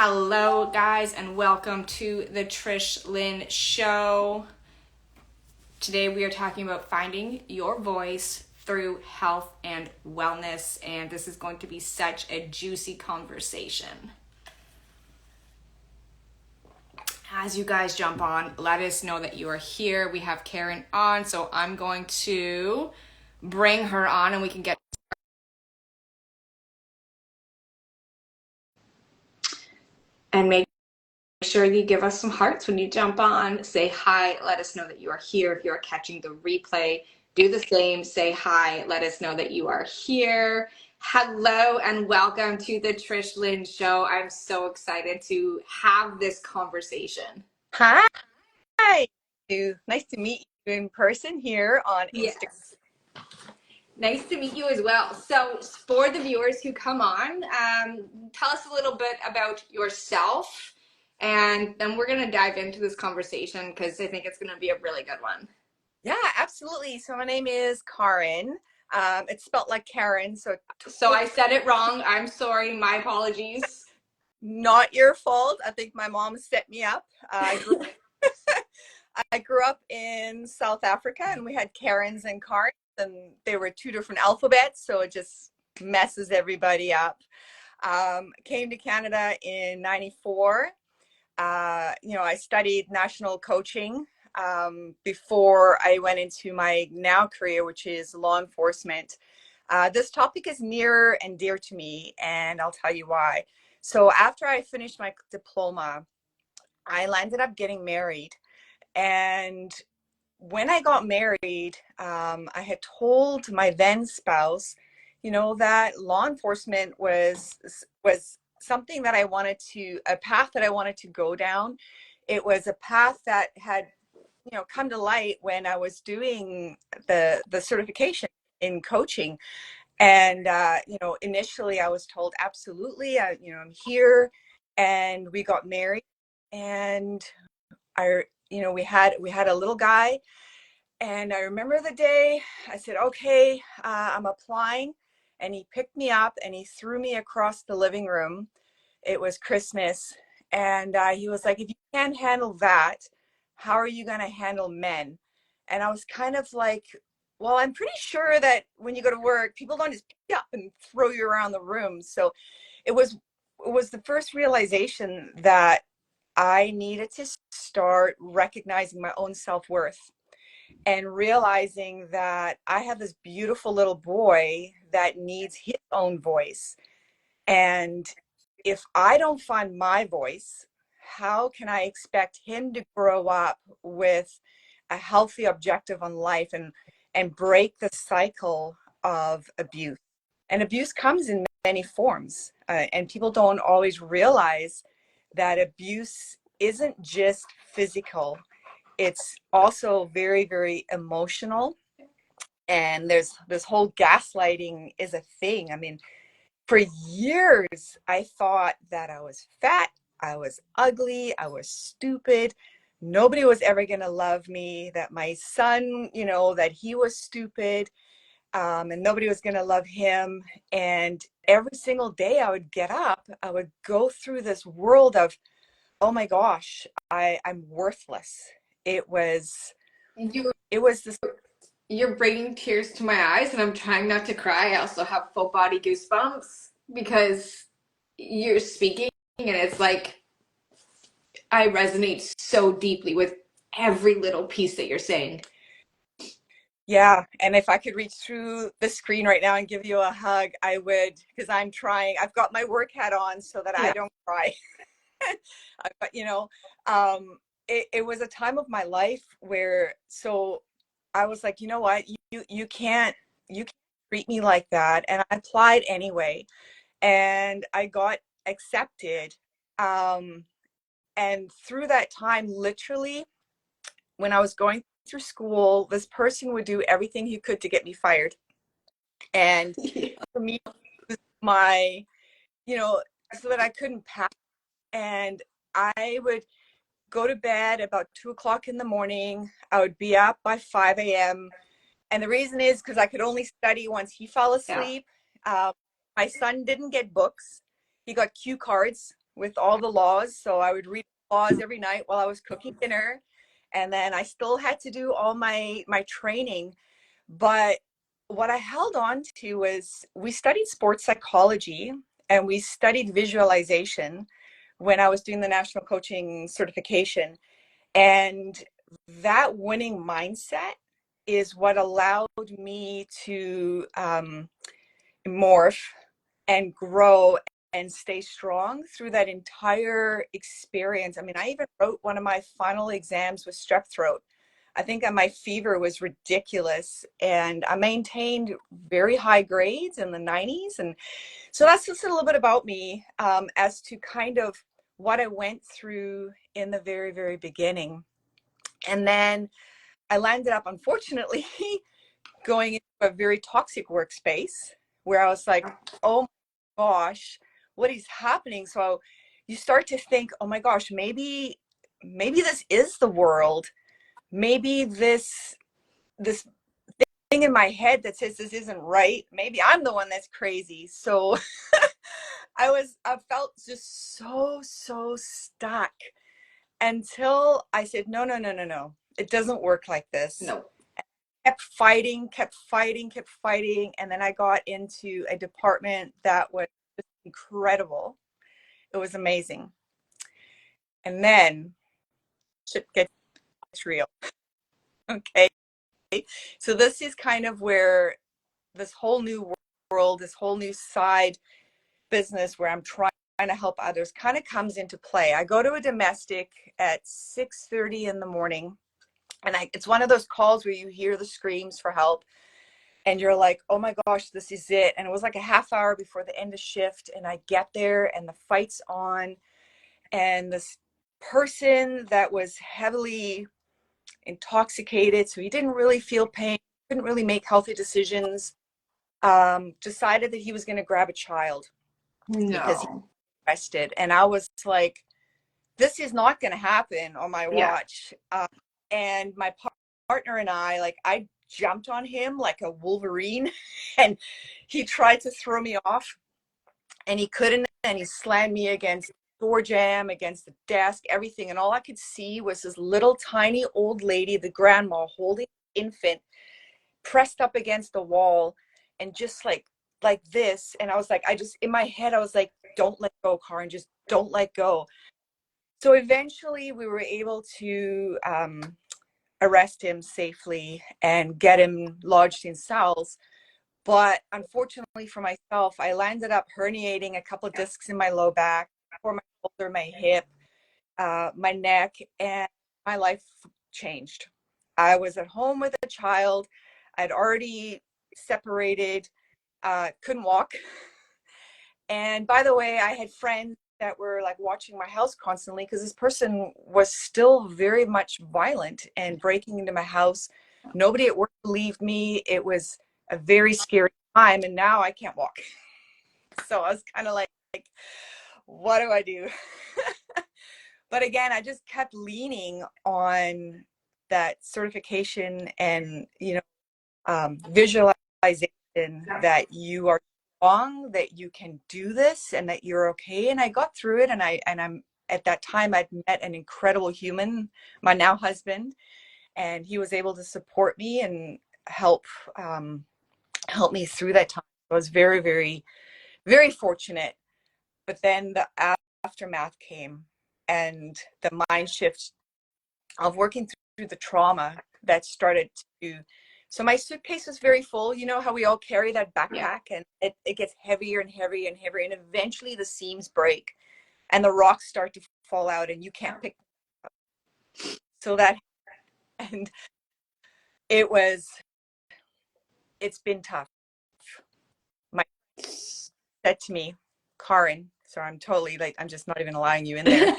Hello, guys, and welcome to the Trish Lynn Show. Today, we are talking about finding your voice through health and wellness, and this is going to be such a juicy conversation. As you guys jump on, let us know that you are here. We have Karen on, so I'm going to bring her on and we can get and make sure you give us some hearts when you jump on. Say hi, let us know that you are here. If you are catching the replay, do the same. Say hi, let us know that you are here. Hello and welcome to the Trish Lynn Show. I'm so excited to have this conversation. Hi. Nice to meet you in person here on Instagram. Yes. Nice to meet you as well. So for the viewers who come on, tell us a little bit about yourself, and then we're going to dive into this conversation because I think it's going to be a really good one. Yeah, absolutely. So my name is Karen. It's spelled like Karen. So I said it wrong. I'm sorry. My apologies. Not your fault. I think my mom set me up. I grew up in South Africa, and we had Karens and Karens, and they were two different alphabets, so it just messes everybody up. Came to Canada in '94. I studied national coaching before I went into my now career, which is law enforcement. This topic is near and dear to me, and I'll tell you why. So after I finished my diploma, I landed up getting married. And when I got married, I had told my then spouse, that law enforcement was something that I wanted a path that I wanted to go down. It was a path that had, come to light when I was doing the certification in coaching. And, initially I was told, absolutely, I'm here. And we got married, and we had a little guy. And I remember the day I said, okay, I'm applying. And he picked me up and he threw me across the living room. It was Christmas. And he was like, if you can't handle that, how are you going to handle men? And I was kind of like, well, I'm pretty sure that when you go to work, people don't just pick you up and throw you around the room. So it was the first realization that I needed to start recognizing my own self-worth and realizing that I have this beautiful little boy that needs his own voice. And if I don't find my voice, how can I expect him to grow up with a healthy objective on life and break the cycle of abuse? And abuse comes in many forms, and people don't always realize that abuse isn't just physical. It's also very, very emotional. And there's this whole gaslighting is a thing. I mean, for years, I thought that I was fat, I was ugly, I was stupid. Nobody was ever going to love me, that my son, that he was stupid, and nobody was going to love him. And every single day I would get up, I would go through this world of, oh my gosh, I'm worthless. It was this. You're bringing tears to my eyes, and I'm trying not to cry. I also have full body goosebumps because you're speaking, and it's like I resonate so deeply with every little piece that you're saying. Yeah, and if I could reach through the screen right now and give you a hug, I would, because I'm trying. I've got my work hat on so that I don't cry. But it was a time of my life where, so I was like, you know what, you can't treat me like that. And I applied anyway, and I got accepted. And through that time, literally, when I was going through school, this person would do everything he could to get me fired. And for me, my, so that I couldn't pass. And I would go to bed about 2 o'clock in the morning. I would be up by 5 a.m. And the reason is because I could only study once he fell asleep. My son didn't get books. He got cue cards. with all the laws. So I would read laws every night while I was cooking dinner. And then I still had to do all my training. But what I held on to was we studied sports psychology and we studied visualization when I was doing the national coaching certification. And that winning mindset is what allowed me to morph and grow and stay strong through that entire experience. I mean, I even wrote one of my final exams with strep throat. I think my fever was ridiculous, and I maintained very high grades in the 90s. And so that's just a little bit about me, as to kind of what I went through in the very, very beginning. And then I landed up, unfortunately, going into a very toxic workspace where I was like, oh my gosh, what is happening? So you start to think, oh my gosh, maybe this is the world. Maybe this thing in my head that says this isn't right, maybe I'm the one that's crazy. So I felt just so stuck until I said, no, no, no, no, no. It doesn't work like this. No. Kept fighting, kept fighting, kept fighting. And then I got into a department that was incredible. It was amazing. And then shit gets real. Okay. So this is kind of where this whole new world, this whole new side business where I'm trying to help others kind of comes into play. I go to a domestic at 6:30 in the morning. And it's one of those calls where you hear the screams for help. And you're like, oh my gosh, this is it. And it was like a half hour before the end of shift. And I get there and the fight's on. And this person that was heavily intoxicated, so he didn't really feel pain, couldn't really make healthy decisions, decided that he was going to grab a child because he was No. arrested. And I was like, this is not going to happen on my Yeah. watch. And my partner and I jumped on him like a Wolverine and he tried to throw me off and he couldn't, and he slammed me against the door jamb, against the desk, everything. And all I could see was this little tiny old lady, the grandma, holding an infant pressed up against the wall and just like this. And I was like, in my head, I was like, don't let go, Karin, just don't let go. So eventually we were able to arrest him safely and get him lodged in cells. But unfortunately for myself, I landed up herniating a couple of discs in my low back, for my shoulder, my hip, my neck, and my life changed. I was at home with a child. I'd already separated, couldn't walk. And by the way, I had friends that were like watching my house constantly because this person was still very much violent and breaking into my house. Nobody at work believed me. It was a very scary time, and now I can't walk. So I was kind of like, what do I do? But again, I just kept leaning on that certification and, visualization that you are strong, that you can do this, and that you're okay. And I got through it, and I'm at that time I'd met an incredible human, my now husband, and he was able to support me and help me through that time. I was very, very, very fortunate. But then the aftermath came, and the mind shift of working through the trauma that started to. So my suitcase was very full. You know how we all carry that backpack, and it gets heavier and heavier and heavier, and eventually the seams break and the rocks start to fall out and you can't pick them up. So that, and it's been tough. My said to me, Karin, so I'm totally like, I'm just not even allowing you in there.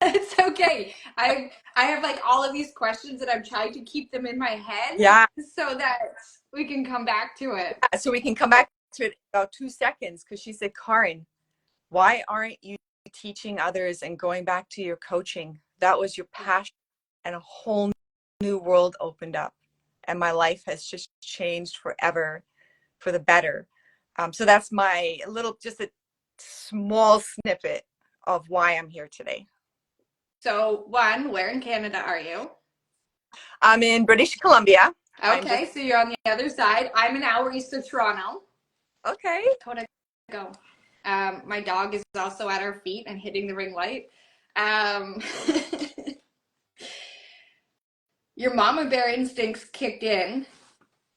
It's okay. I have like all of these questions and I'm trying to keep them in my head Yeah. so that we can come back to it. So we can come back to it in about 2 seconds, because she said, Karin, why aren't you teaching others and going back to your coaching? That was your passion, and a whole new world opened up, and my life has just changed forever for the better. So that's my just a small snippet of why I'm here today. So, one, where in Canada are you? I'm in British Columbia. I'm just Okay, so you're on the other side. I'm an hour east of Toronto. okay. How'd go? My dog is also at our feet and hitting the ring light. Um, your mama bear instincts kicked in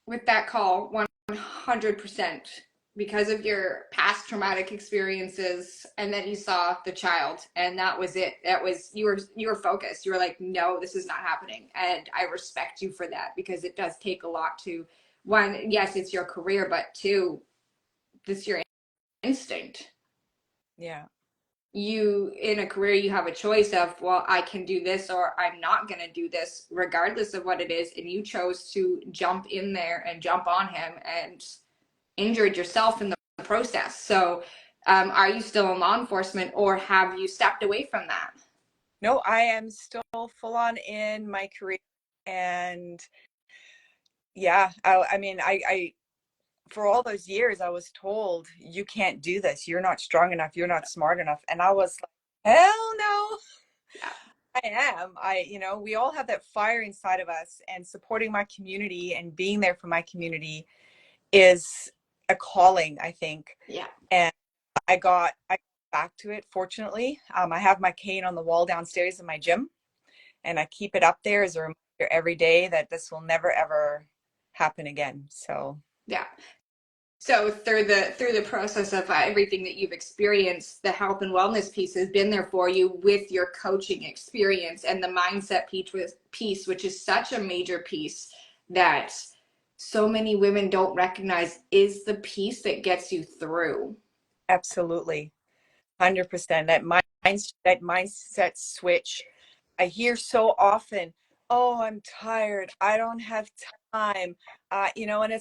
with that call 100% because of your past traumatic experiences, and then you saw the child, and that was it. That was you were focused. You were like, no, this is not happening. And I respect you for that, because it does take a lot to, one, yes, it's your career, but two, this is your instinct. Yeah. You, in a career, you have a choice of, well, I can do this or I'm not going to do this regardless of what it is, and you chose to jump in there and jump on him and injured yourself in the process. So are you still in law enforcement, or have you stepped away from that? No, I am still full on in my career. And yeah, I mean, I for all those years, I was told, you can't do this. You're not strong enough. You're not smart enough. And I was like, hell no, Yeah. I am. We all have that fire inside of us, and supporting my community and being there for my community is a calling, I think. Yeah. And I got back to it, fortunately. I have my cane on the wall downstairs in my gym, and I keep it up there as a reminder every day that this will never, ever happen again. So Yeah. So through the process of everything that you've experienced, the health and wellness piece has been there for you with your coaching experience, and the mindset piece, which is such a major piece that so many women don't recognize is the piece that gets you through. absolutely, 100%. That mindset switch. I hear so often, oh, I'm tired. I don't have time. And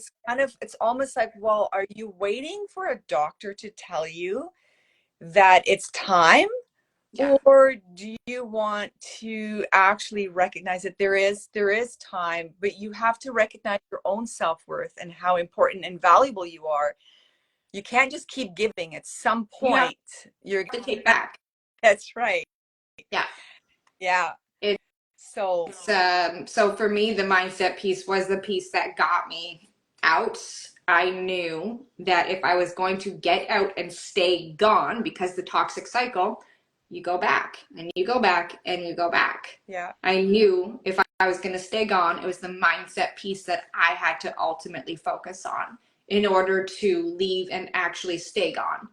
it's almost like, well, are you waiting for a doctor to tell you that it's time? Yeah. Or do you want to actually recognize that there is time, but you have to recognize your own self-worth and how important and valuable you are. You can't just keep giving. At some You have point, you're to take back. that's right. Yeah. Yeah. So So for me, the mindset piece was the piece that got me out. I knew that if I was going to get out and stay gone, because the toxic cycle, you go back and you go back and you go back. yeah, I knew if I was going to stay gone, it was the mindset piece that I had to ultimately focus on in order to leave and actually stay gone.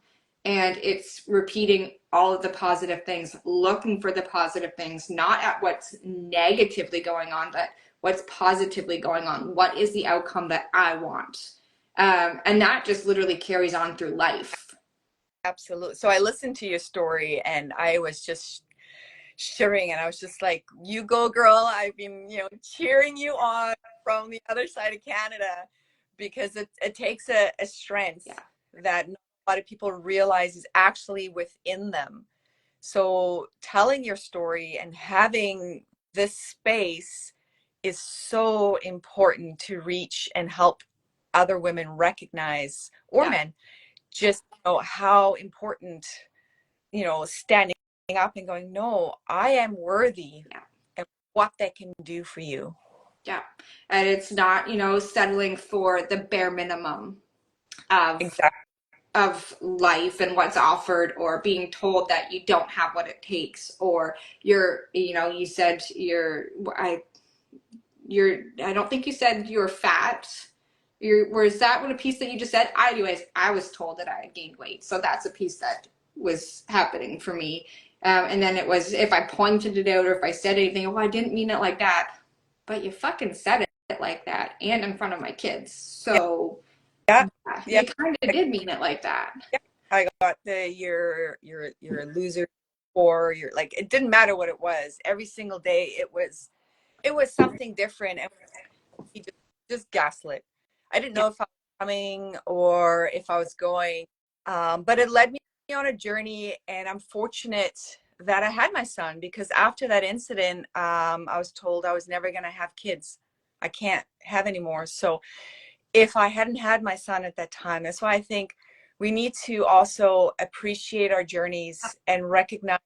And it's repeating all of the positive things, looking for the positive things, not at what's negatively going on, but what's positively going on. What is the outcome that I want? And that just literally carries on through life. absolutely. So I listened to your story and I was just shivering, and I was just like, you go girl. I've been, cheering you on from the other side of Canada, because it takes a strength Yeah. that not a lot of people realize is actually within them. So telling your story and having this space is so important to reach and help other women recognize, or Yeah. men, just how important, standing up and going, no, I am worthy, Yeah. and what that can do for you. Yeah. And it's not, settling for the bare minimum of Exactly. life and what's offered, or being told that you don't have what it takes, or you said I don't think you said you were fat. Was that what a piece that you just said? I was told that I had gained weight, so that's a piece that was happening for me. And then it was, if I pointed it out or if I said anything, oh, I didn't mean it like that, but you fucking said it like that, and in front of my kids. So Yeah. Yeah. you kind of did mean it like that. Yeah. I got the you're a loser, or you're like, it didn't matter what it was. Every single day it was something different, and he just gaslit. I didn't know if I was coming or if I was going, but it led me on a journey, and I'm fortunate that I had my son, because after that incident, I was told I was never going to have kids. I can't have any more. So if I hadn't had my son at that time, that's why I think we need to also appreciate our journeys and recognize,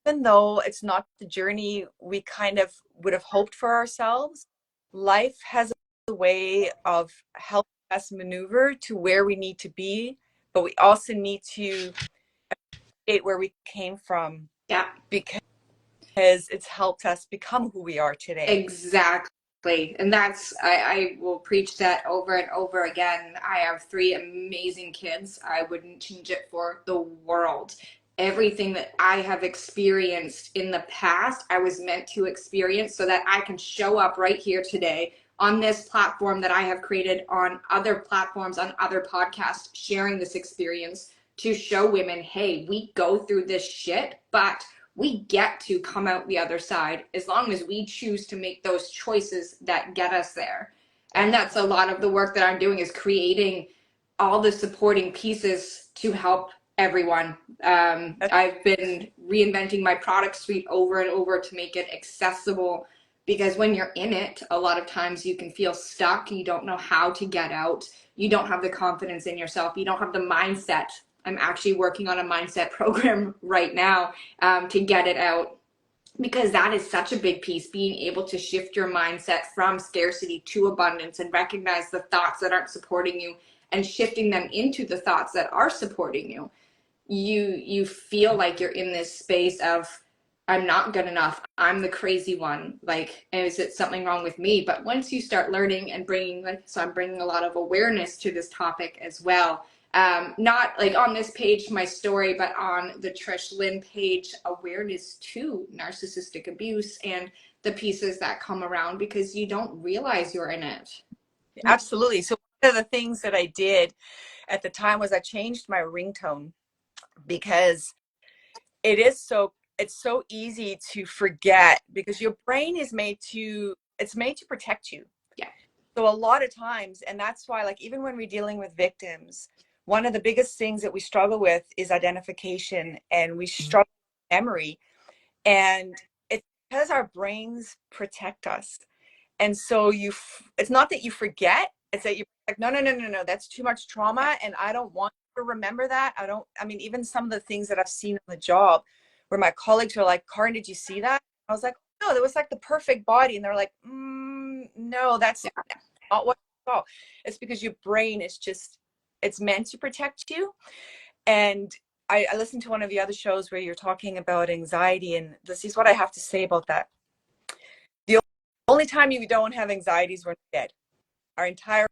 even though it's not the journey we kind of would have hoped for ourselves, life has a way of helping us maneuver to where we need to be, but we also need to appreciate where we came from, Yeah. because it's helped us become who we are today. Exactly. And I will preach that over and over again. I have three amazing kids. I wouldn't change it for the world. Everything that I have experienced in the past, I was meant to experience so that I can show up right here today on this platform that I have created, on other platforms, on other podcasts, sharing this experience to show women, hey, we go through this shit, but we get to come out the other side as long as we choose to make those choices that get us there. And that's a lot of the work that I'm doing, is creating all the supporting pieces to help everyone. I've been reinventing my product suite over and over to make it accessible, because when you're in it, a lot of times you can feel stuck. You don't know how to get out. You don't have the confidence in yourself. You don't have the mindset. I'm actually working on a mindset program right now to get it out, because that is such a big piece, being able to shift your mindset from scarcity to abundance and recognize the thoughts that aren't supporting you and shifting them into the thoughts that are supporting you. You feel like you're in this space of, I'm not good enough, I'm the crazy one, like, is it something wrong with me? But once you start learning and bringing, like, so I'm bringing a lot of awareness to this topic as well, not like on this page, my story, but on the Trish Lynn page, awareness to narcissistic abuse and the pieces that come around, because you don't realize you're in it. Absolutely. So one of the things that I did at the time was I changed my ringtone, because it's so easy to forget, because your brain is it's made to protect you. Yeah. So a lot of times, and that's why, like, even when we're dealing with victims, one of the biggest things that we struggle with is identification, and we struggle with memory. And it's because our brains protect us. And so it's not that you forget, it's that you're like, no, that's too much trauma, and I don't want to remember that. I mean, even some of the things that I've seen on the job where my colleagues are like, Karin, did you see that? I was like, no, that was like the perfect body. And they're like, no, that's not what I saw. It's because your brain is it's meant to protect you. And I listened to one of the other shows where you're talking about anxiety, and this is what I have to say about that. The only time you don't have anxiety is when we're dead. Our entire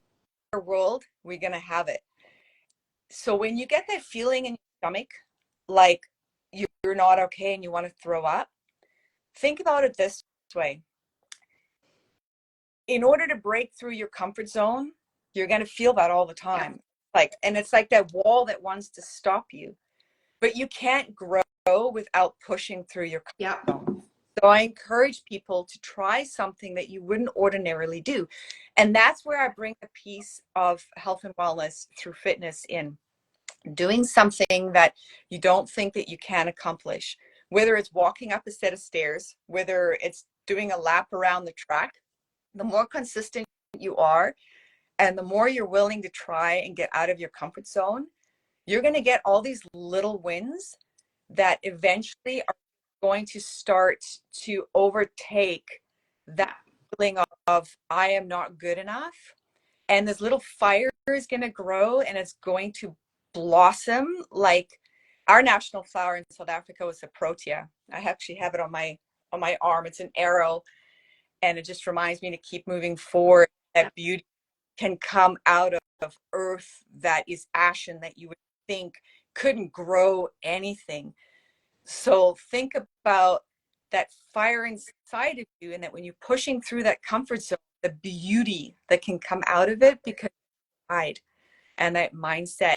world, we're going to have it. So when you get that feeling in your stomach, like you're not okay and you want to throw up, think about it this way. In order to break through your comfort zone, you're going to feel that all the time. And it's like that wall that wants to stop you, but you can't grow without pushing through your comfort zone. So I encourage people to try something that you wouldn't ordinarily do. And that's where I bring the piece of health and wellness through fitness in. Doing something that you don't think that you can accomplish, whether it's walking up a set of stairs, whether it's doing a lap around the track. The more consistent you are, and the more you're willing to try and get out of your comfort zone, you're going to get all these little wins that eventually are going to start to overtake that feeling of I am not good enough. And this little fire is going to grow, and it's going to blossom. Like, our national flower in South Africa was the protea. I actually have it on my arm. It's an arrow, and it just reminds me to keep moving forward. That beauty can come out of earth that is ashen, that you would think couldn't grow anything. So think about that fire inside of you, and that when you're pushing through that comfort zone, the beauty that can come out of it, because pride and that mindset.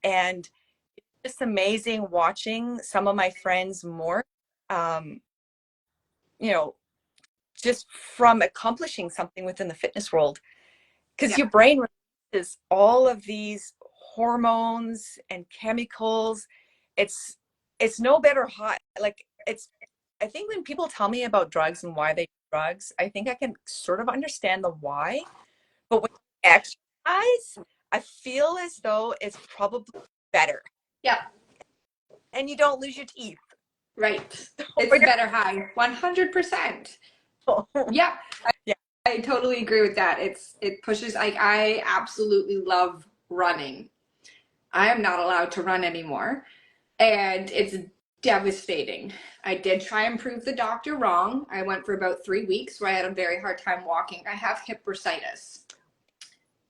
And it's just amazing watching some of my friends more, you know, just from accomplishing something within the fitness world, because your brain releases all of these hormones and chemicals. It's no better high. Like, I think when people tell me about drugs and why they do drugs, I think I can sort of understand the why. But when you exercise, I feel as though it's probably better. Yeah. And you don't lose your teeth. Right. It's a better high. 100%. Yeah. Yeah. I totally agree with that. It pushes, like, I absolutely love running. I am not allowed to run anymore, and it's devastating. I did try and prove the doctor wrong. I went for about 3 weeks where I had a very hard time walking. I have hip bursitis.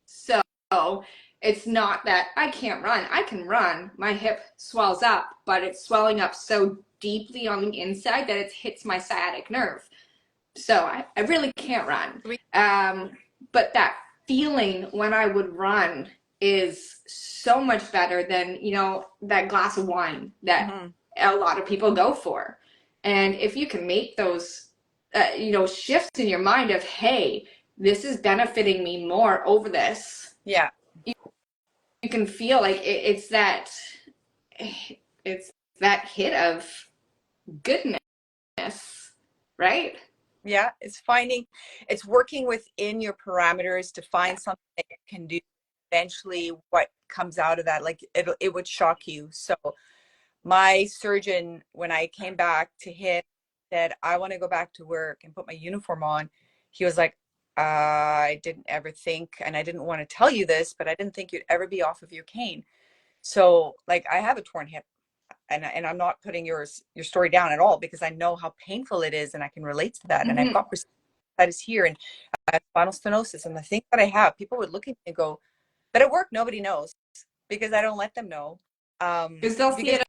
So it's not that I can't run. I can run. My hip swells up, but it's swelling up so deeply on the inside that it hits my sciatic nerve. So I really can't run. But that feeling when I would run is so much better than, that glass of wine that a lot of people go for. And if you can make those, shifts in your mind of, hey, this is benefiting me more over this. Yeah. You can feel like it's that hit of goodness, right? Yeah, it's working within your parameters to find something that you can do. Eventually, what comes out of that, like it would shock you. So, my surgeon, when I came back to him, said, "I want to go back to work and put my uniform on." He was like, "I didn't ever think, and I didn't want to tell you this, but I didn't think you'd ever be off of your cane." So, like, I have a torn hip. And I'm not putting your story down at all, because I know how painful it is, and I can relate to that. Mm-hmm. And I've got bursitis here, and spinal stenosis, and the thing that I have, people would look at me and go, "But at work, nobody knows," because I don't let them know. Because they'll see it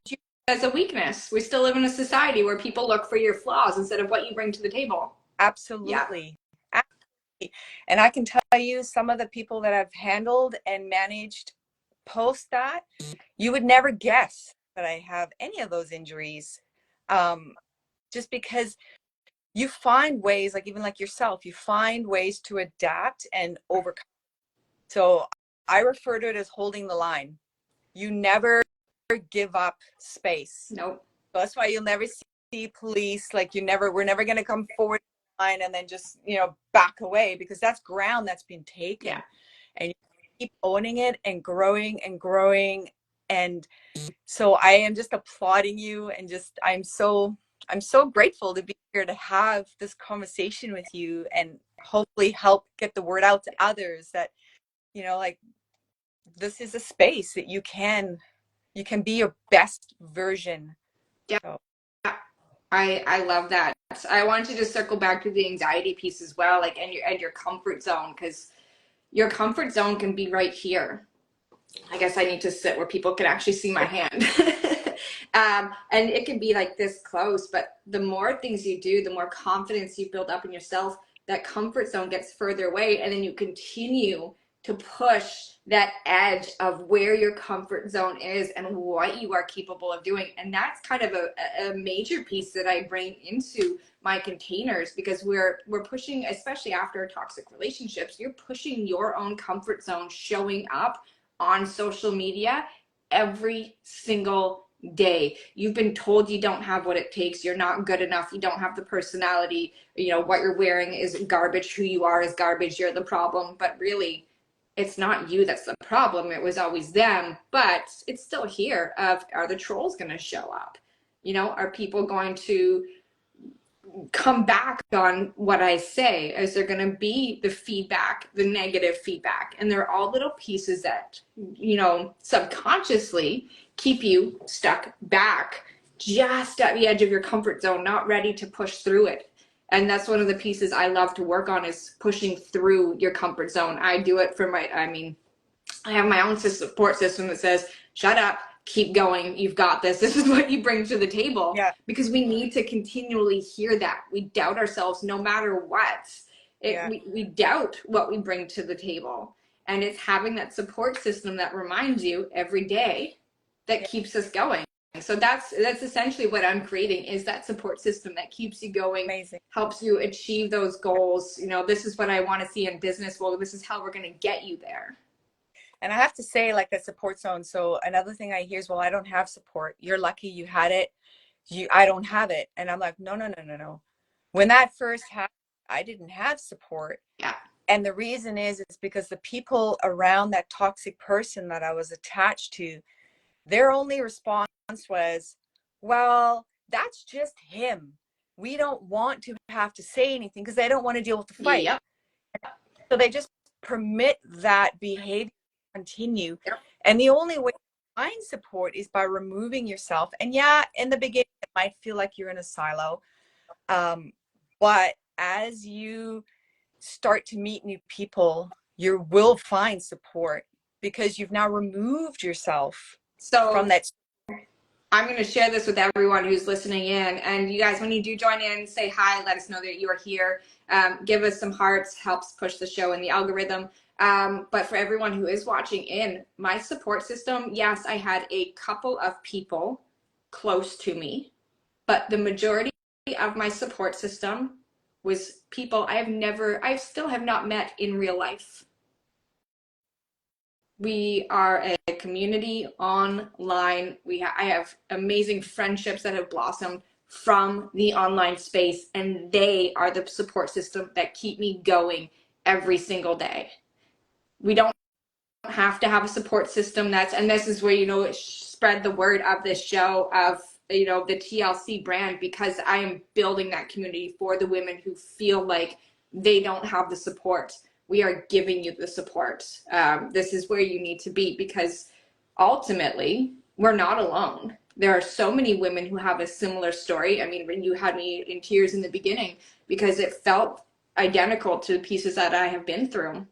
as a weakness. We still live in a society where people look for your flaws instead of what you bring to the table. Absolutely. Yeah. Absolutely. And I can tell you, some of the people that I've handled and managed post that, you would never guess that I have any of those injuries. Just because you find ways, like even like yourself, you find ways to adapt and overcome. So I refer to it as holding the line. You never give up space. Nope. So that's why you'll never see police. Like we're never going to come forward line and then just, back away, because that's ground that's been taken. Yeah. And you keep owning it and growing and growing. And so I am just applauding you, and I'm so grateful to be here to have this conversation with you, and hopefully help get the word out to others that, like, this is a space that you can be your best version. Yeah. So. I love that. I wanted to just circle back to the anxiety piece as well, like, and your comfort zone, because your comfort zone can be right here. I guess I need to sit where people can actually see my hand. And it can be like this close, but the more things you do, the more confidence you build up in yourself, that comfort zone gets further away, and then you continue to push that edge of where your comfort zone is and what you are capable of doing. And that's kind of a major piece that I bring into my containers, because we're pushing, especially after toxic relationships, you're pushing your own comfort zone, showing up on social media every single day. You've been told you don't have what it takes, you're not good enough, you don't have the personality, what you're wearing is garbage, who you are is garbage, you're the problem. But really, it's not you that's the problem. It was always them. But it's still here of, are the trolls going to show up? Are people going to come back on what I say? Is there going to be the feedback, the negative feedback? And they're all little pieces that, subconsciously keep you stuck back just at the edge of your comfort zone, not ready to push through it. And that's one of the pieces I love to work on, is pushing through your comfort zone. I do it for I have my own support system that says, shut up, keep going, you've got this. This is what you bring to the table. Yeah. Because we need to continually hear that. We doubt ourselves no matter what. We doubt what we bring to the table. And it's having that support system that reminds you every day that keeps us going. So that's essentially what I'm creating, is that support system that keeps you going. Amazing. Helps you achieve those goals. This is what I want to see in business. Well, this is how we're going to get you there. And I have to say, like, that support zone. So another thing I hear is, well, I don't have support. You're lucky you had it. I don't have it. And I'm like, no. When that first happened, I didn't have support. Yeah. And the reason is because the people around that toxic person that I was attached to, Their only response was, well, that's just him. We don't want to have to say anything because they don't want to deal with the fight. Yep. So they just permit that behavior to continue. Yep. And the only way to find support is by removing yourself. And yeah, in the beginning, it might feel like you're in a silo. But as you start to meet new people, you will find support because you've now removed yourself from that. I'm going to share this with everyone who's listening in. And you guys, when you do join in, say hi, let us know that you are here. Give us some hearts, helps push the show in the algorithm. But for everyone who is watching in, my support system, yes, I had a couple of people close to me, but the majority of my support system was people I still have not met in real life. We are a community online. I have amazing friendships that have blossomed from the online space, and they are the support system that keep me going every single day. We don't have to have a support system and this is where, spread the word of this show of, the TLC brand, because I am building that community for the women who feel like they don't have the support. We are giving you the support. This is where you need to be, because ultimately we're not alone. There are so many women who have a similar story. I mean, you had me in tears in the beginning because it felt identical to the pieces that I have been through.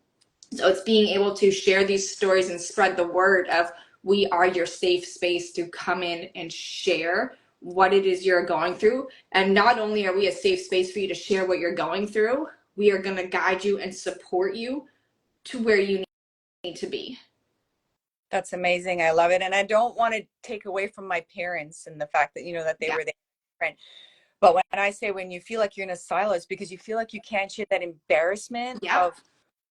So it's being able to share these stories and spread the word of, we are your safe space to come in and share what it is you're going through. And not only are we a safe space for you to share what you're going through, we are going to guide you and support you to where you need to be. That's amazing. I love it. And I don't want to take away from my parents and the fact that, that they were there. But when I say when you feel like you're in a silo, it's because you feel like you can't share that embarrassment of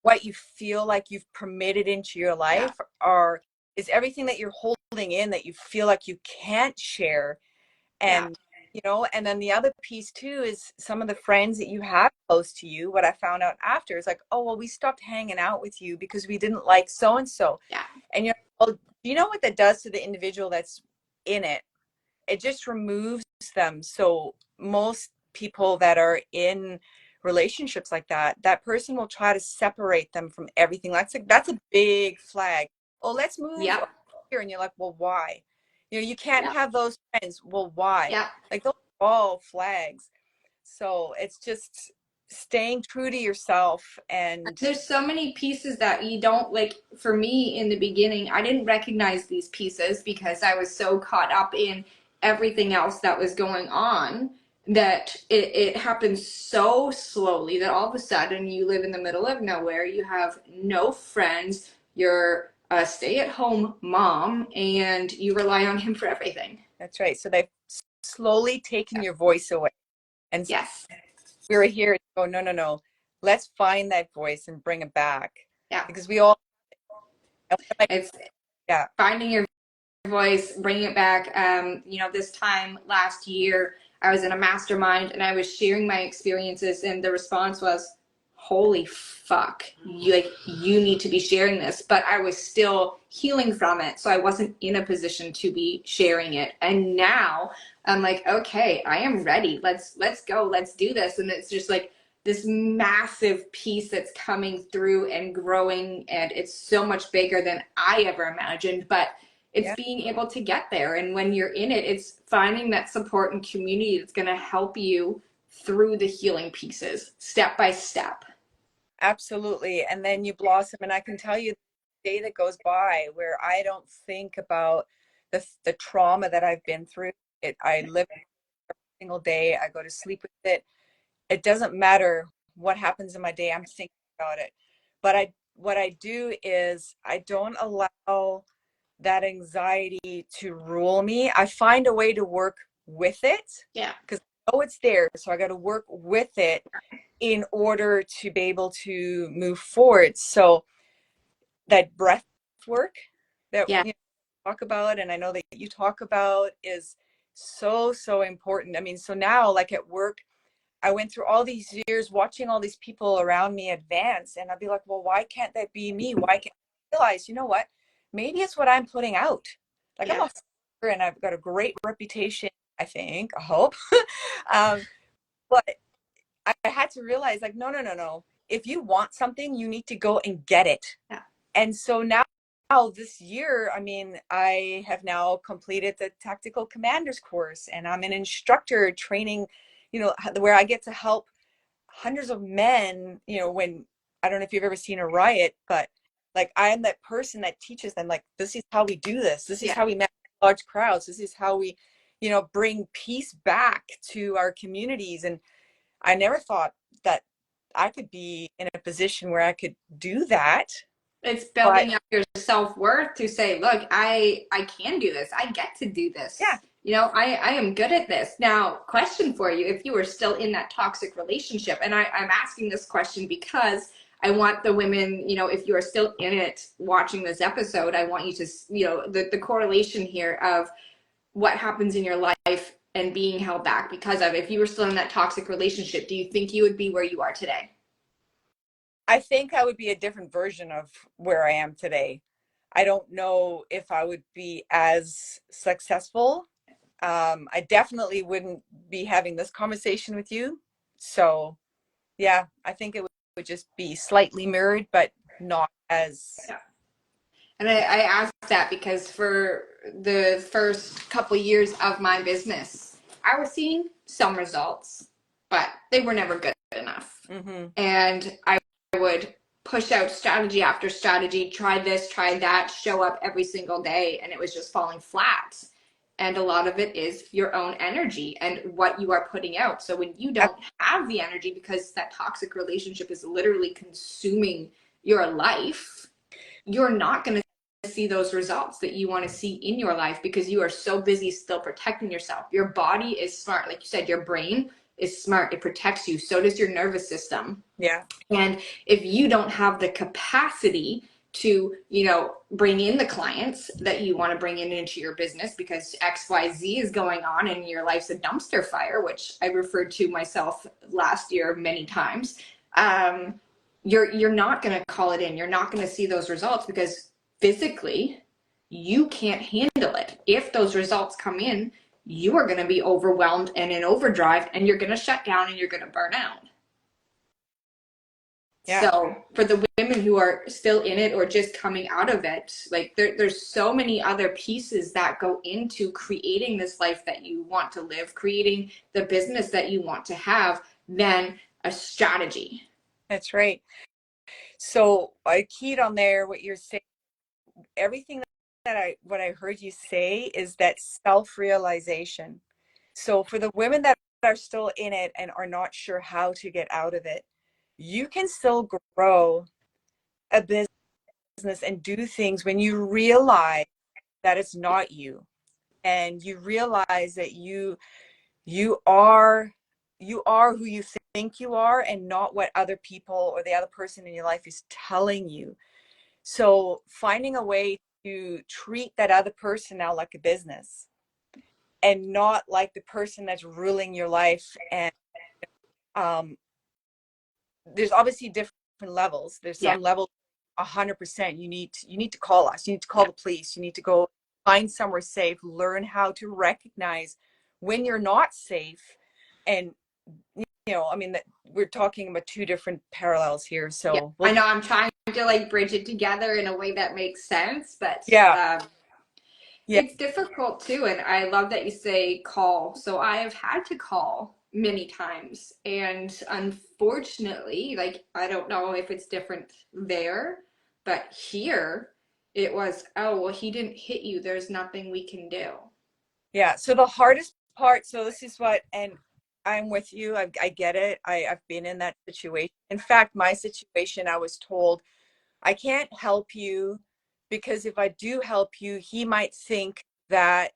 what you feel like you've permitted into your life, or is everything that you're holding in that you feel like you can't share. And, and then the other piece too is some of the friends that you have close to you. What I found out after is like, oh, well, we stopped hanging out with you because we didn't like so-and-so. Yeah. And you're like, well, do you know what that does to the individual that's in it? It just removes them. So most people that are in relationships like that person will try to separate them from everything. That's a big flag. Oh, let's move over here. And you're like, well, why? You can't have those friends. Well, why? Like, those are all flags. So it's just staying true to yourself. And there's so many pieces that you don't, like, for me in the beginning, I didn't recognize these pieces because I was so caught up in everything else that was going on, that it happens so slowly that all of a sudden you live in the middle of nowhere, you have no friends, you're a stay-at-home mom, and you rely on him for everything. That's right. So they've slowly taken your voice away. And yes, we're here to go, no, let's find that voice and bring it back. Yeah, because we all, it's finding your voice, bringing it back. This time last year, I was in a mastermind and I was sharing my experiences, and the response was, holy fuck, you need to be sharing this. But I was still healing from it, so I wasn't in a position to be sharing it. And now I'm like, okay, I am ready. Let's go, let's do this. And it's just like this massive piece that's coming through and growing, and it's so much bigger than I ever imagined. But it's being able to get there. And when you're in it, it's finding that support and community that's going to help you through the healing pieces, step by step. Absolutely. And then you blossom. And I can tell you, the day that goes by where I don't think about the trauma that I've been through, I live every single day. I go to sleep with it. It doesn't matter what happens in my day. I'm thinking about it. But what I do is I don't allow that anxiety to rule me. I find a way to work with it. Yeah. Because I know it's there. So I got to work with it in order to be able to move forward. So that breath work that we talk about, and I know that you talk about, is so important. I mean, so now, like at work, I went through all these years watching all these people around me advance, and I'd be like, well, why can't that be me? Why can't I realize, you know what? Maybe it's what I'm putting out. Like I'm Yeah. a fighter and I've got a great reputation, I think, I hope. um, but I had to realize like, no, no, no, no. If you want something, you need to go and get it. Yeah. And so now this year, I mean, I have now completed the tactical commanders course and I'm an instructor training, where I get to help hundreds of men, when I don't know if you've ever seen a riot, but like I am that person that teaches them like this is how we do this. This is Yeah. how we manage large crowds. This is how we, bring peace back to our communities. And I never thought that I could be in a position where I could do that. It's But building up your self-worth to say, look, I can do this. I get to do yeah, this. I am good at this. Now, question for you, if you were still in that toxic relationship, and I'm asking this question because I want the women, if you are still in it watching this episode, I want you to, the correlation here of what happens in your life and being held back because of, if you were still in that toxic relationship, do you think you would be where you are today? I think I would be a different version of where I am today. I don't know if I would be as successful. I definitely wouldn't be having this conversation with you. So, yeah, I think it would just be slightly mirrored, but not as. Yeah. And I asked that because for the first couple years of my business, I was seeing some results, but they were never good enough. Mm-hmm. And I would push out strategy after strategy, try this, try that, show up every single day, and it was just falling flat. And a lot of it is your own energy and what you are putting out. So when you don't have the energy because that toxic relationship is literally consuming your life, you're not going to see those results that you want to see in your life because you are so busy still protecting yourself. Your body is smart. Like you said, your brain is smart. It protects you. So does your nervous system. Yeah. And if you don't have the capacity to, bring in the clients that you want to bring in into your business because XYZ is going on and your life's a dumpster fire, which I referred to myself last year many times, you're not going to call it in. You're not going to see those results because physically you can't handle it. If those results come in, you are going to be overwhelmed and in overdrive and you're going to shut down and you're going to burn out. Yeah. So for the women who are still in it or just coming out of it, like there's so many other pieces that go into creating this life that you want to live, creating the business that you want to have than a strategy. That's right. So I keyed on there what you're saying. Everything what I heard you say is that self-realization. So for the women that are still in it and are not sure how to get out of it, you can still grow a business and do things when you realize that it's not you, and you realize that you are who you think you are and not what other people or the other person in your life is telling you. So finding a way to treat that other person now like a business and not like the person that's ruling your life. And um, there's obviously different levels. There's Yeah. some levels 100% you need to call us. You need to call the police. You need to go find somewhere safe, learn how to recognize when you're not safe. And I mean that we're talking about two different parallels here. Yeah. So I know I'm trying to like bridge it together in a way that makes sense, but yeah. Yeah. it's difficult too. And I love that you say call. So I have had to call many times. And unfortunately, like, I don't know if it's different there, but here it was, oh, well, he didn't hit you. There's nothing we can do. Yeah. So the hardest part, so this is what, and I'm with you. I get it. I've been in that situation. In fact, my situation, I was told, I can't help you because if I do help you, he might think that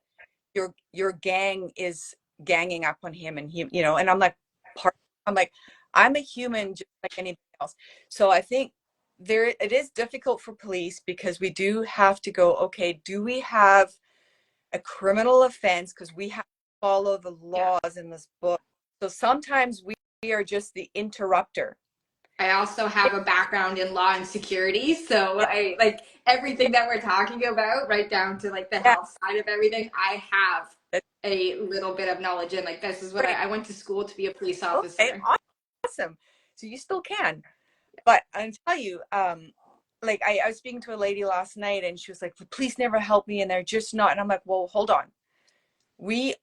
your gang is ganging up on him, and and I'm like, I'm a human just like anything else. So I think it is difficult for police because we do have to go, okay, do we have a criminal offense, because we have to follow the laws in this book. So sometimes we are just the interrupter. I also have a background in law and security, so I like everything that we're talking about, right down to like the Yeah, health side of everything. I have that's a little bit of knowledge in. Like this is what great. I went to school to be a police Okay, officer. awesome. So you still can. But I tell you, like I was speaking to a lady last night and she was like, the police never help me and they're just not. And I'm like, well, hold on. We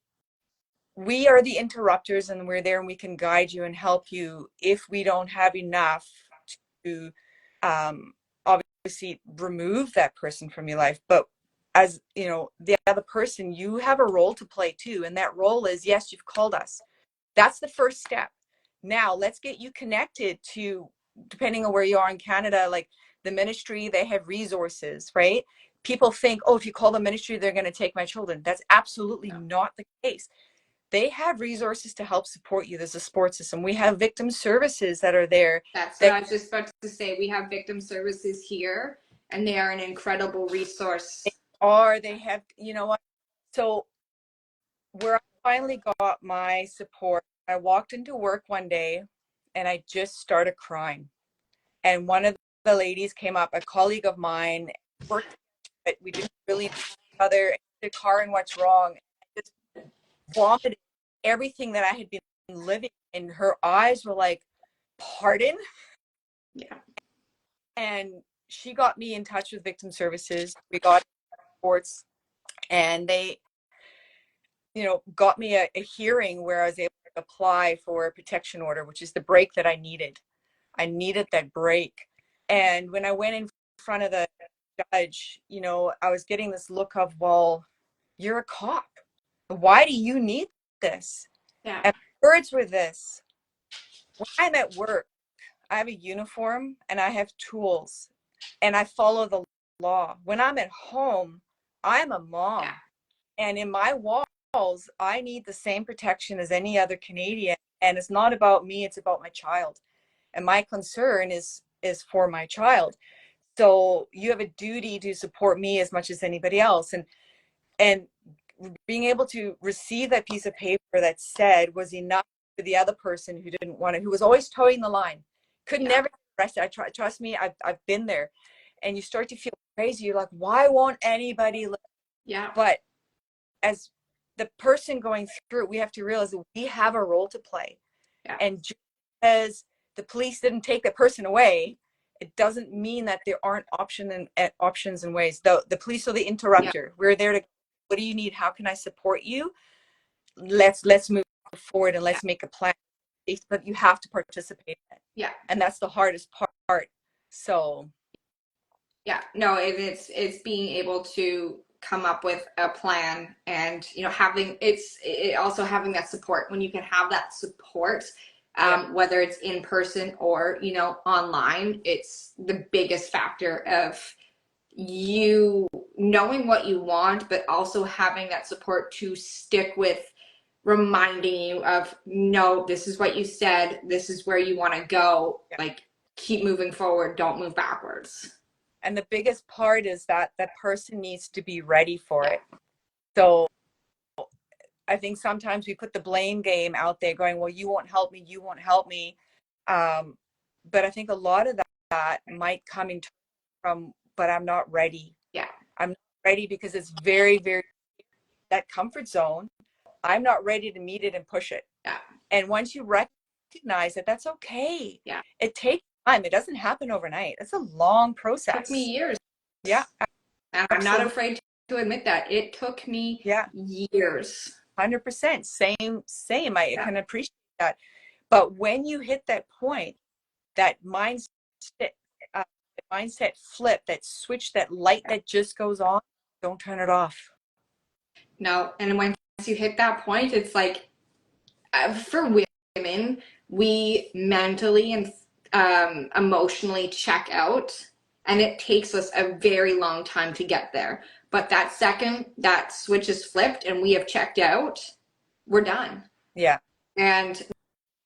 we are the interrupters and we're there and we can guide you and help you if we don't have enough to obviously remove that person from your life. But as you know, the other person, you have a role to play too. And that role is, yes, you've called us. That's the first step. Now let's get you connected to, depending on where you are in Canada, like the ministry, they have resources, right? People think, oh, if you call the ministry, they're going to take my children. That's absolutely not the case. They have resources to help support you. There's a support system. We have victim services that are there. That's what That I was just about to say. We have victim services here, and they are an incredible resource. they have, you know what? So where I finally got my support, I walked into work one day and I just started crying. And one of the ladies came up, a colleague of mine, worked, but we didn't really know each other. And the car and what's wrong. I just vomited everything that I had been living. And her eyes were like, pardon? Yeah. And she got me in touch with victim services. We got reports and they, got me a hearing where I was able to apply for a protection order, which is the break that I needed. I needed that break. And when I went in front of the judge, I was getting this look of, well, you're a cop. Why do you need this? Yeah. And my words were this: when I'm at work, I have a uniform and I have tools and I follow the law. When I'm at home, I'm a mom. Yeah. And in my walls, I need the same protection as any other Canadian. And it's not about me, it's about my child. And my concern is for my child. So you have a duty to support me as much as anybody else. And being able to receive that piece of paper that said was enough for the other person who didn't want it, who was always towing the line, could Yeah. never rest. Trust me, I've been there. And you start to feel crazy. You're like, why won't anybody? Yeah. But as the person going through it, we have to realize that we have a role to play. Yeah. And just as the police didn't take the person away, it doesn't mean that there aren't options and ways. The police are the interrupter. Yeah. We're there to, what do you need? How can I support you? Let's move forward and Yeah. let's make a plan. But you have to participate in it. Yeah. And that's the hardest part. So Yeah, no, it's being able to come up with a plan and having it also having that support when you can have that support, yeah, whether it's in person or online. It's the biggest factor of you knowing what you want, but also having that support to stick with reminding you of, no, this is what you said, this is where you want to go. yeah. Like, keep moving forward, don't move backwards. And the biggest part is that that person needs to be ready for Yeah. it. So I think sometimes we put the blame game out there going, well, you won't help me, you won't help me. But I think a lot of that might come in from, but I'm not ready. Yeah. I'm not ready because it's very, very, that comfort zone. I'm not ready to meet it and push it. Yeah. And once you recognize that, that's okay. Yeah. It takes time. It doesn't happen overnight. It's a long It process. took me years. Yeah. And I'm not afraid to admit that. It took me years. 100%. Same. I Yeah. can appreciate that. But when you hit that point, that uh, mindset flip, that switch, that light that just goes on, don't turn it off. No, and once you hit that point, it's like for women, we mentally and emotionally check out, and it takes us a very long time to get there. But that second that switch is flipped and we have checked out, we're done. Yeah. And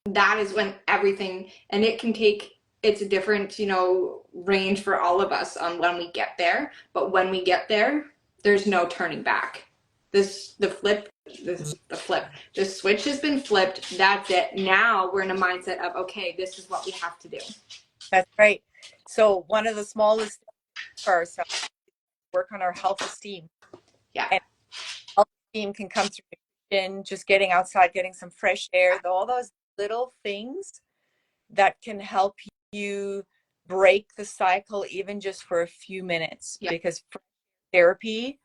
that is when everything, and it can take, it's a different range for all of us on when we get there, but when we get there, there's no turning back. The switch has been flipped. That's it. Now we're in a mindset of, okay, this is what we have to do. That's right. So one of the smallest things for ourselves, work on our health esteem. Yeah. And health esteem can come through nutrition, just getting outside, getting some fresh air, all those little things that can help you break the cycle even just for a few minutes. Yeah. Because therapy,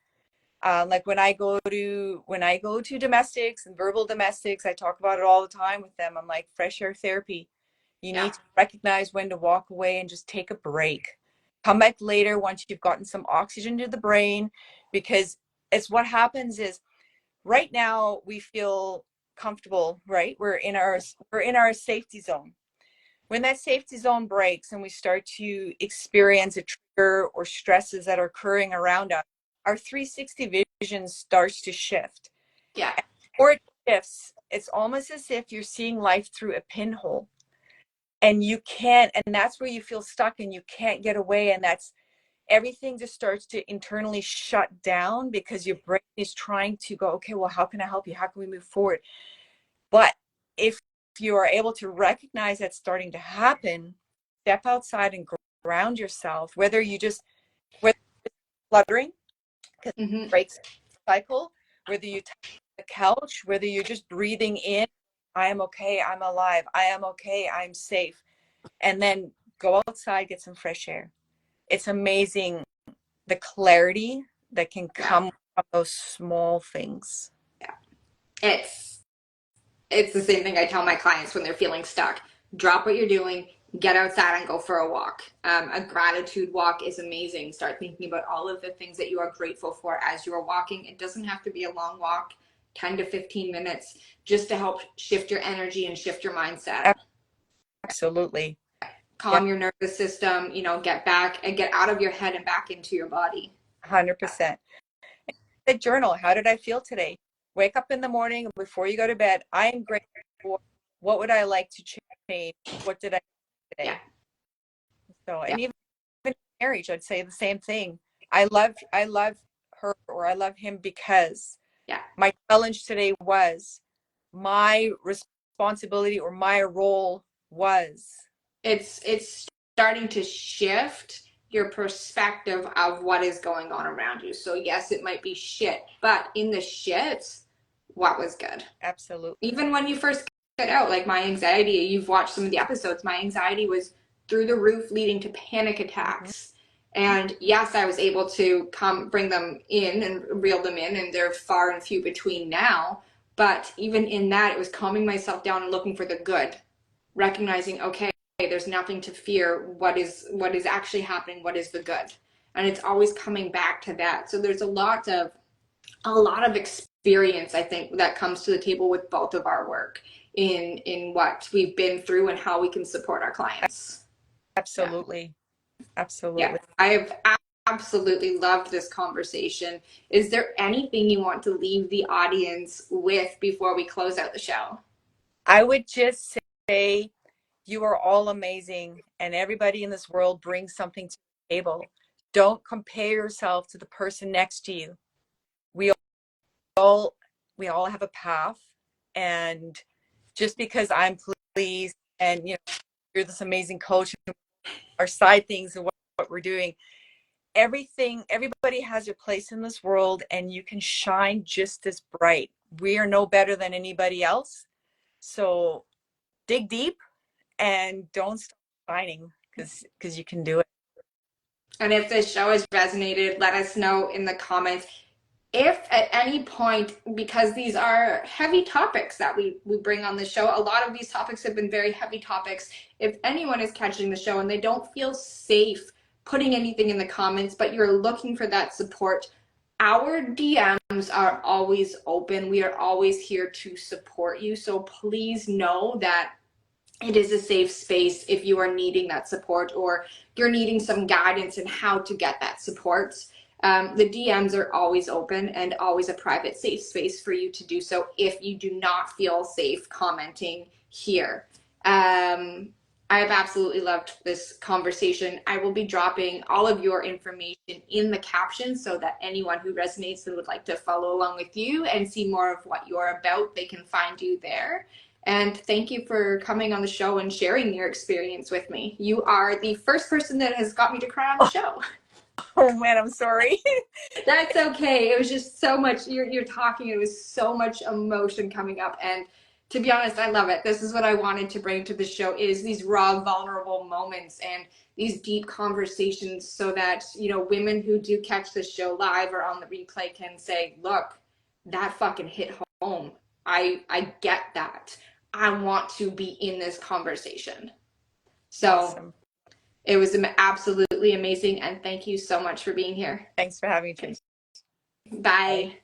like when I go to domestics and verbal domestics, I talk about it all the time with them. I'm like, fresh air therapy. You need to recognize when to walk away and just take a break. Come back later once you've gotten some oxygen to the brain, because it's what happens is right now we feel comfortable, right? We're in our safety zone. When that safety zone breaks and we start to experience a trigger or stresses that are occurring around us, our 360 vision starts to shift. Yeah. Or it shifts, it's almost as if you're seeing life through a pinhole. And you can't, and that's where you feel stuck and you can't get away. And that's everything just starts to internally shut down because your brain is trying to go, okay, well, how can I help you? How can we move forward? But if you are able to recognize that's starting to happen, step outside and ground yourself, whether you're fluttering, because it breaks the cycle, whether you touch the couch, whether you're just breathing in, I am okay, I'm alive, I am okay, I'm safe. And then go outside, get some fresh air. It's amazing the clarity that can come from those small things. Yeah. It's the same thing I tell my clients when they're feeling stuck. Drop what you're doing, get outside and go for a walk. A gratitude walk is amazing. Start thinking about all of the things that you are grateful for as you are walking. It doesn't have to be a long walk, 10 to 15 minutes, just to help shift your energy and shift your mindset. Absolutely. Calm your nervous system, get back and get out of your head and back into your body. 100%. The journal, how did I feel today? Wake up in the morning before you go to bed. I am grateful. What would I like to change? What did I do today? Yeah. So, and even marriage, I'd say the same thing. I love her or I love him because my challenge today was my responsibility or my role was. It's starting to shift your perspective of what is going on around you. So yes, it might be shit, but in the shit, what was good? Absolutely. Even when you first get out, like my anxiety, you've watched some of the episodes, my anxiety was through the roof, leading to panic attacks. And yes, I was able to bring them in and reel them in, and they're far and few between now. But even in that, it was calming myself down and looking for the good, recognizing, okay, there's nothing to fear. What is actually happening? What is the good? And it's always coming back to that. So there's a lot of experience, I think, that comes to the table with both of our work in what we've been through and how we can support our clients. Absolutely. Absolutely. Yeah, I have absolutely loved this conversation. Is there anything you want to leave the audience with before we close out the show? I would just say you are all amazing, and everybody in this world brings something to the table. Don't compare yourself to the person next to you. We all have a path, and just because I'm pleased and you're this amazing coach, our side things and what we're doing, everybody has your place in this world, and you can shine just as bright. We are no better than anybody else, so dig deep and don't stop shining, because you can do it. And if this show has resonated, let us know in the comments. If at any point, because these are heavy topics that we bring on the show, a lot of these topics have been very heavy topics. If anyone is catching the show and they don't feel safe putting anything in the comments, but you're looking for that support, our DMs are always open. We are always here to support you. So please know that it is a safe space if you are needing that support or you're needing some guidance in how to get that support. The DMs are always open and always a private, safe space for you to do so if you do not feel safe commenting here. I I have absolutely loved this conversation. I will be dropping all of your information in the caption so that anyone who resonates and would like to follow along with you and see more of what you're about, they can find you there. And thank you for coming on the show and sharing your experience with me. You are the first person that has got me to cry on the show. Oh man, I'm sorry. That's okay. It was just so much, you're talking, it was so much emotion coming up. And to be honest, I love it. This is what I wanted to bring to the show, is these raw, vulnerable moments and these deep conversations, so that, you know, women who do catch this show live or on the replay can say, look, that fucking hit home. I get that. I want to be in this conversation. So Awesome. it was absolutely amazing. And thank you so much for being here. Thanks for having me, Tracy. Bye.